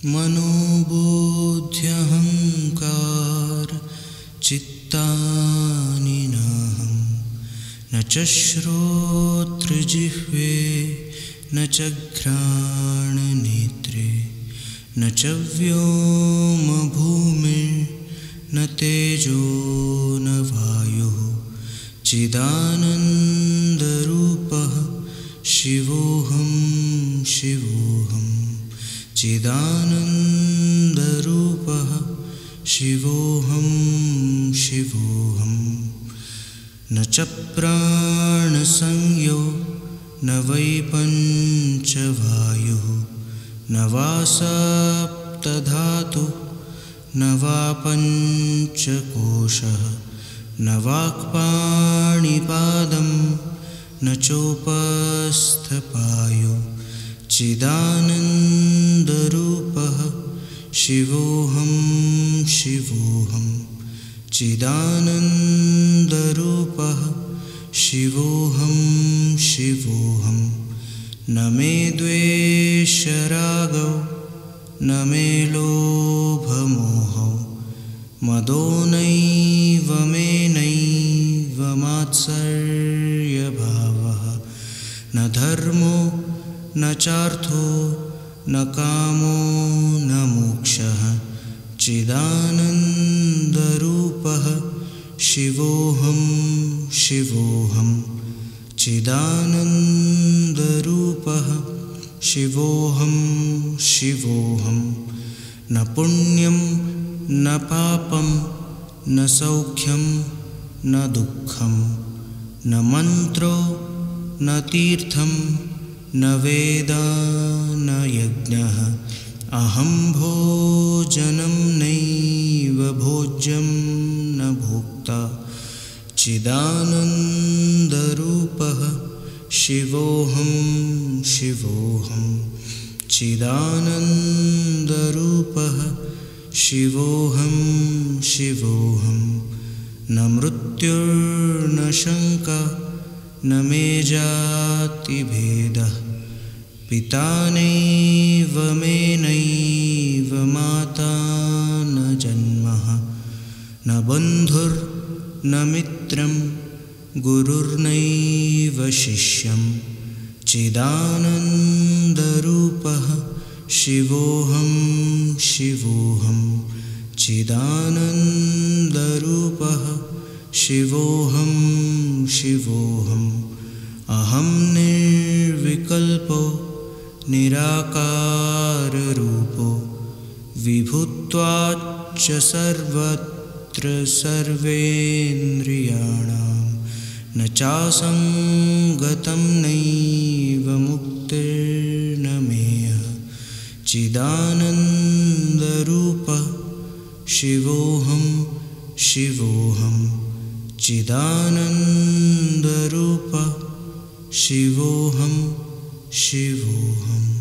मनोबुद्ध्यहंकार चित्तानि नाहं न च श्रोत्रजिह्वे न च घ्राणनेत्रे न च व्योमभूमिर्न तेजो न वायुः चिदानन्दरूपः शिवोऽहं शिवोऽहं चिदानन्दरूपः शिवोऽहं शिवोऽहं न च प्राणसंज्ञो न वै पञ्चवायुः न वा सप्तधातुः न वा पञ्चकोशः न वाक्पाणिपादं न चोपस्थपायो चिदानन्दरूपः शिवोऽहं शिवोऽहं चिदानन्दरूपः शिवोऽहं शिवोऽहं न मे द्वेषरागौ न मे लोभमोहौ मदो नैव मे नैव मात्सर्यभावः न धर्मो न चार्थो न कामो न मोक्षः चिदानन्दरूपः शिवोऽहं शिवोऽहं चिदानन्दरूपः शिवोऽहं शिवोऽहं न पुण्यं न पापं न सौख्यं न दुःखं न मन्त्रो न तीर्थं न वेदा न यज्ञः अहं भोजनं नैव भोज्यं न भोक्ता चिदानन्दरूपः शिवोऽहं शिवोऽहं चिदानन्दरूपः शिवोऽहं शिवोऽहं न मृत्युर्न शङ्का न मे जातिभेदः पिता नैव मे नैव माता न जन्मः न बन्धुर्न मित्रं गुरुर्नैव शिष्यं चिदानन्दरूपः शिवोऽहं शिवोऽहं चिदानन्दरूपः शिवोऽहं शिवोऽहं अहं निर्विकल्पो निराकाररूपो विभुत्वाच्च सर्वत्र सर्वेन्द्रियाणां न चासङ्गतं नैव मुक्तिर्न मेयः चिदानन्दरूपः शिवोऽहं शिवोऽहं चिदानन्दरूपः शिवोऽहं शिवोऽहम्।